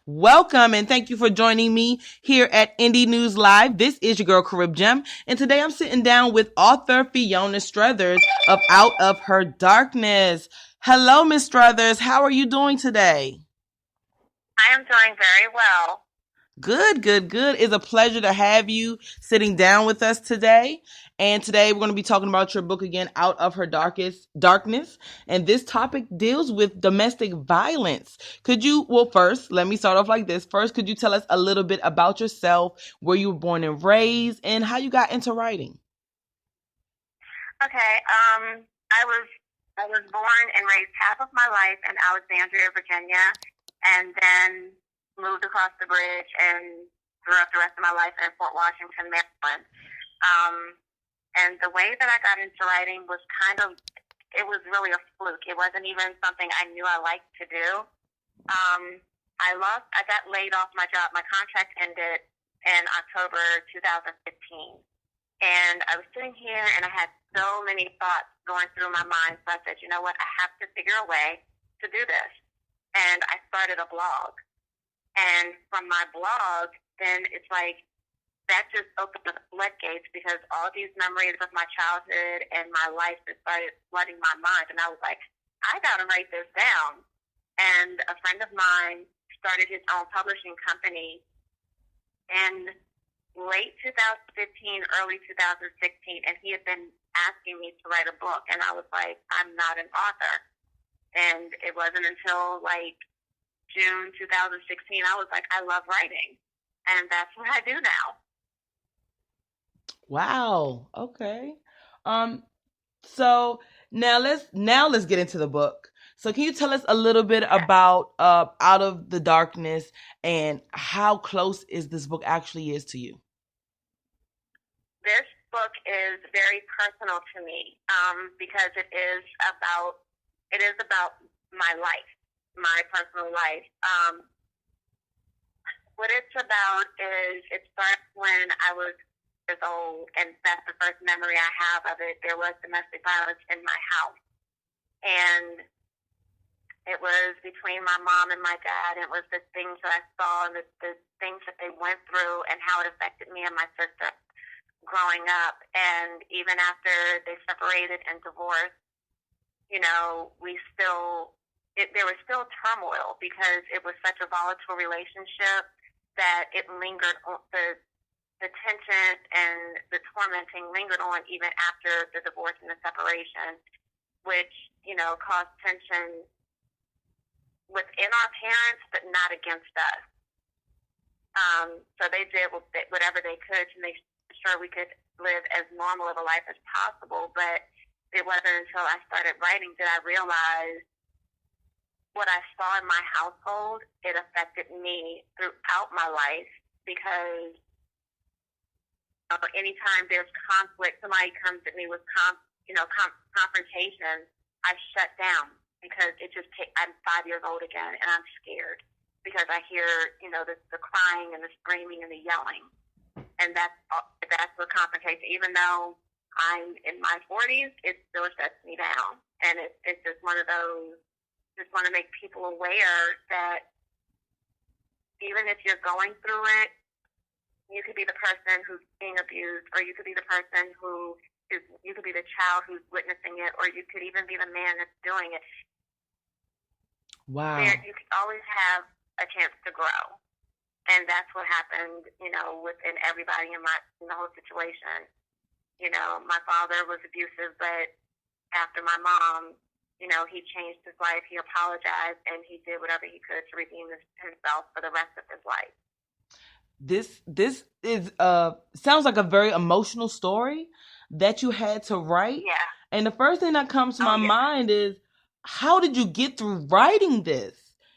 Welcome and thank you for joining me here at Indie News Live. This is your girl Carib Gem, and today I'm sitting down with author Fiona Struthers of Out of Her Darkness. Hello, Miss Struthers. How are you doing today? I am doing very well. Good, good, good. It's a pleasure to have you sitting down with us today. And today we're going to be talking about your book again, Out of Her Darkest Darkness. And this topic deals with domestic violence. First, let me start off like this. First, could you tell us a little bit about yourself, where you were born and raised, and how you got into writing? Okay, I was born and raised half of my life in Alexandria, Virginia, and then moved across the bridge and grew up the rest of my life in Fort Washington, Maryland. And the way that I got into writing was it was really a fluke. It wasn't even something I knew I liked to do. I got laid off my job. My contract ended in October 2015. And I was sitting here and I had so many thoughts going through my mind. So I said, you know what, I have to figure a way to do this. And I started a blog. And from my blog, then it's like that just opened the floodgates because all these memories of my childhood and my life just started flooding my mind. And I was like, I got to write this down. And a friend of mine started his own publishing company in late 2015, early 2016, and he had been asking me to write a book, and I was like, I'm not an author. And it wasn't until like June 2016, I was like, I love writing, and that's what I do now. Wow. Okay. Um, so now let's get into the book. So can you tell us a little bit about Out of the Darkness and how close is this book actually is to you? This book is very personal to me because it is about my life, my personal life. What it's about is it starts when I was years old, and that's the first memory I have of it. There was domestic violence in my house, and it was between my mom and my dad. And it was the things that I saw and the things that they went through and how it affected me and my sister growing up. And even after they separated and divorced, you know, there was still turmoil because it was such a volatile relationship that it lingered on the tension and the tormenting lingered on even after the divorce and the separation, which, you know, caused tension within our parents, but not against us. So they did whatever they could to make sure we could live as normal of a life as possible. But it wasn't until I started writing that I realized what I saw in my household, it affected me throughout my life because anytime there's conflict, somebody comes at me with confrontation, I shut down because I'm 5 years old again and I'm scared because I hear, you know, the crying and the screaming and the yelling. And that's what confrontation, even though I'm in my 40s, it still shuts me down. And it's just one of those, just want to make people aware that even if you're going through it, you could be the person who's being abused, or you could be the person you could be the child who's witnessing it, or you could even be the man that's doing it. Wow. You could always have a chance to grow. And that's what happened, you know, within everybody in the whole situation. You know, my father was abusive, but after my mom, you know, he changed his life, he apologized, and he did whatever he could to redeem himself for the rest of his life. This is sounds like a very emotional story that you had to write. Yeah. And the first thing that comes to my mind is, how did you get through writing this?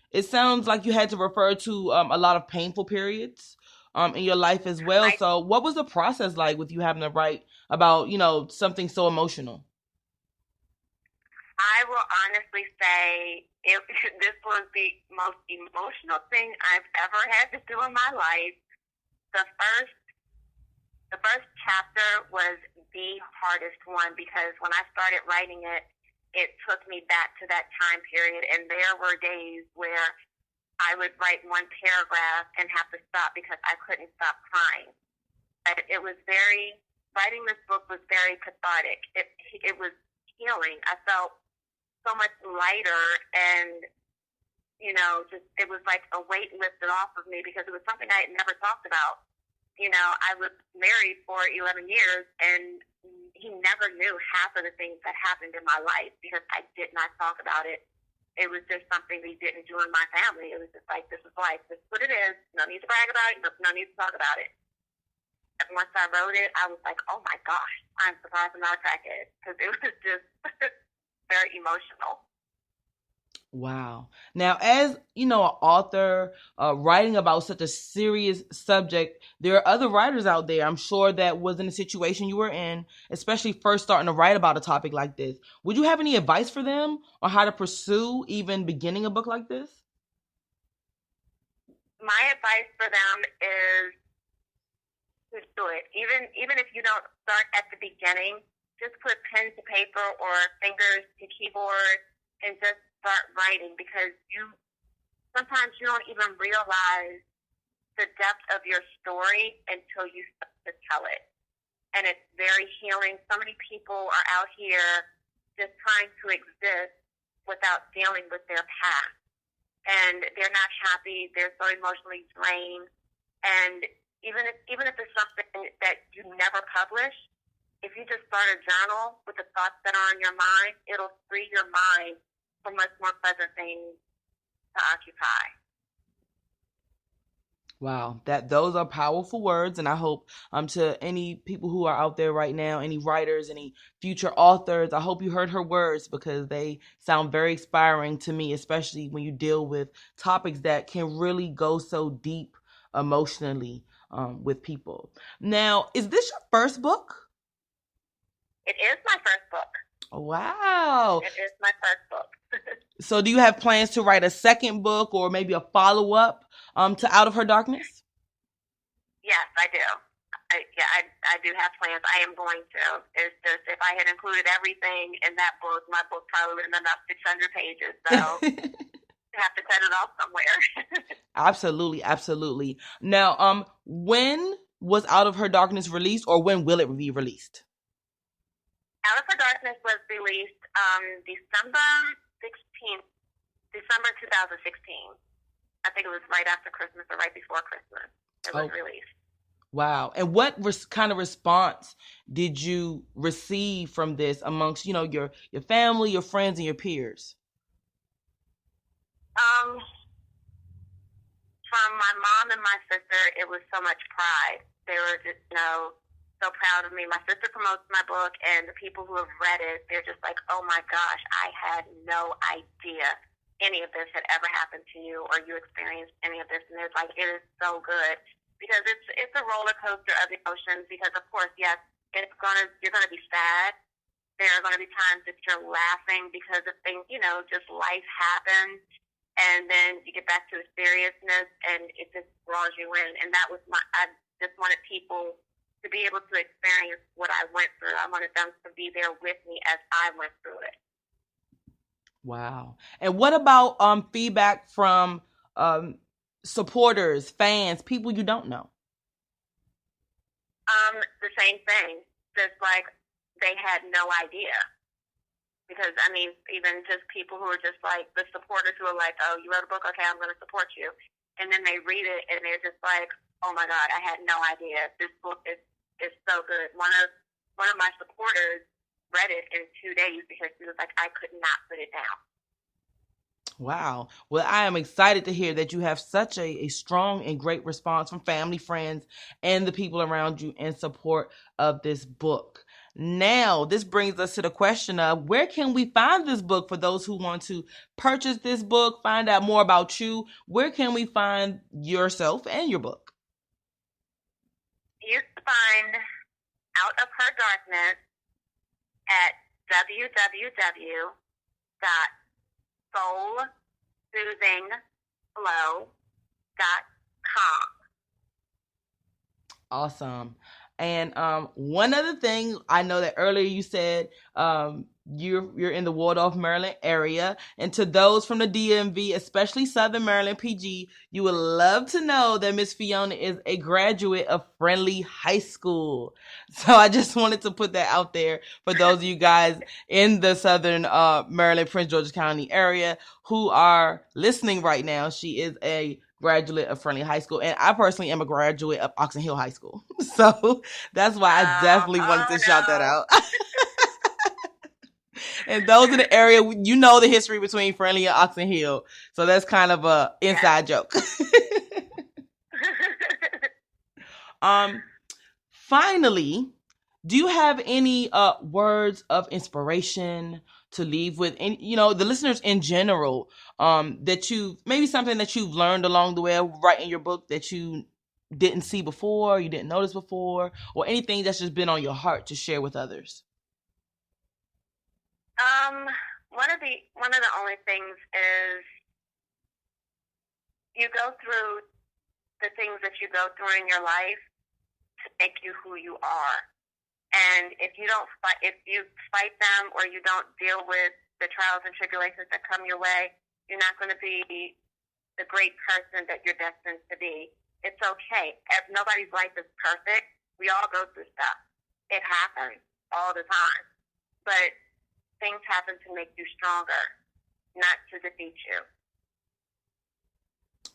It sounds like you had to refer to a lot of painful periods in your life as well. So what was the process like with you having to write about, you know, something so emotional? I will honestly say this was the most emotional thing I've ever had to do in my life. The first chapter was the hardest one because when I started writing it, it took me back to that time period, and there were days where I would write one paragraph and have to stop because I couldn't stop crying. But it was writing this book was very cathartic. It was healing. I felt so much lighter, and just it was like a weight lifted off of me because it was something I had never talked about. I was married for 11 years, and he never knew half of the things that happened in my life because I did not talk about it. It was just something we didn't do in my family. It was just like, this is life. This is what it is. No need to brag about it. No need to talk about it. And once I wrote it, I was like, oh my gosh, I'm surprised I'm not a crackhead, because it was just very emotional. Wow. Now, as you know, an author writing about such a serious subject, there are other writers out there, I'm sure, that was in a situation you were in, especially first starting to write about a topic like this. Would you have any advice for them on how to pursue even beginning a book like this? My advice for them is to do it. Even if you don't start at the beginning, just put pen to paper or fingers to keyboard and just start writing, because sometimes you don't even realize the depth of your story until you start to tell it. And it's very healing. So many people are out here just trying to exist without dealing with their past. And they're not happy. They're so emotionally drained. And even if it's something that you never publish, if you just start a journal with the thoughts that are on your mind, it'll free your mind for much more pleasant things to occupy. Wow, those are powerful words, and I hope to any people who are out there right now, any writers, any future authors, I hope you heard her words, because they sound very inspiring to me, especially when you deal with topics that can really go so deep emotionally with people. Now, is this your first book? It is my first book. Wow. It is my first book. So do you have plans to write a second book or maybe a follow-up to Out of Her Darkness? Yes, I do. I do have plans. I am going to. It's just, if I had included everything in that book, my book probably would have been about 600 pages. So you have to cut it off somewhere. Absolutely, absolutely. Now, when was Out of Her Darkness released, or when will it be released? Out of Her Darkness was released December 16th, December 2016. I think it was right after Christmas or right before Christmas it was released. Wow. And what kind of response did you receive from this amongst, your family, your friends, and your peers? From my mom and my sister, it was so much pride. They were just, so proud of me. My sister promotes my book, and the people who have read it, they're just like, oh my gosh, I had no idea any of this had ever happened to you, or you experienced any of this. And it's like, it is so good, because it's a roller coaster of emotions. Because of course, yes, you're gonna be sad. There are gonna be times that you're laughing because of things, just life happens, and then you get back to the seriousness, and it just draws you in. And that was I just wanted people to be able to experience what I went through. I wanted them to be there with me as I went through it. Wow. And what about feedback from supporters, fans, people you don't know? The same thing. Just like they had no idea. Because, even just people who are just like, the supporters who are like, oh, you wrote a book? Okay, I'm going to support you. And then they read it, and they're just like, oh my God, I had no idea. This book is so good. One of my supporters read it in 2 days because she was like, I could not put it down. Wow. Well, I am excited to hear that you have such a strong and great response from family, friends, and the people around you in support of this book. Now, this brings us to the question of, where can we find this book for those who want to purchase this book, find out more about you? Where can we find yourself and your book? You can find Out of Her Darkness at www.soulsoothingflow.com. Awesome. And one other thing, I know that earlier you said you're in the Waldorf, Maryland area, and to those from the DMV, especially Southern Maryland PG, you would love to know that Miss Fiona is a graduate of Friendly High School. So I just wanted to put that out there for those of you guys in the Southern Maryland, Prince George's County area who are listening right now. She is a graduate of Friendly High School, and I personally am a graduate of Oxon Hill High School. So that's why I definitely wanted to shout that out. And those in the area, you know the history between Friendly and Oxon Hill, so that's kind of a inside joke. Finally, do you have any words of inspiration to leave with, and the listeners in general, that you maybe something that you've learned along the way of writing your book that you didn't see before, you didn't notice before, or anything that's just been on your heart to share with others? One of the only things is you go through the things that you go through in your life to make you who you are. And if you fight them or you don't deal with the trials and tribulations that come your way, you're not going to be the great person that you're destined to be. It's okay. Nobody's life is perfect. We all go through stuff. It happens all the time. But things happen to make you stronger, not to defeat you.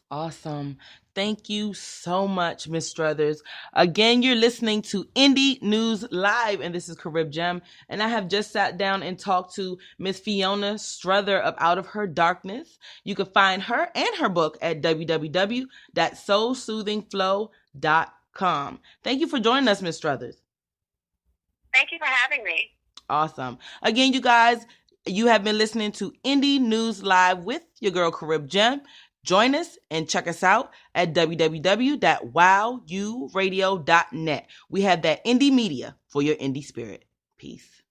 Awesome. Thank you so much, Miss Struthers. Again, you're listening to Indie News Live, and this is Carib Gem. And I have just sat down and talked to Miss Fiona Struther of Out of Her Darkness. You can find her and her book at www.soulsoothingflow.com. Thank you for joining us, Miss Struthers. Thank you for having me. Awesome. Again, you guys, you have been listening to Indie News Live with your girl, Carib Gem. Join us and check us out at www.wowuradio.net. We have that indie media for your indie spirit. Peace.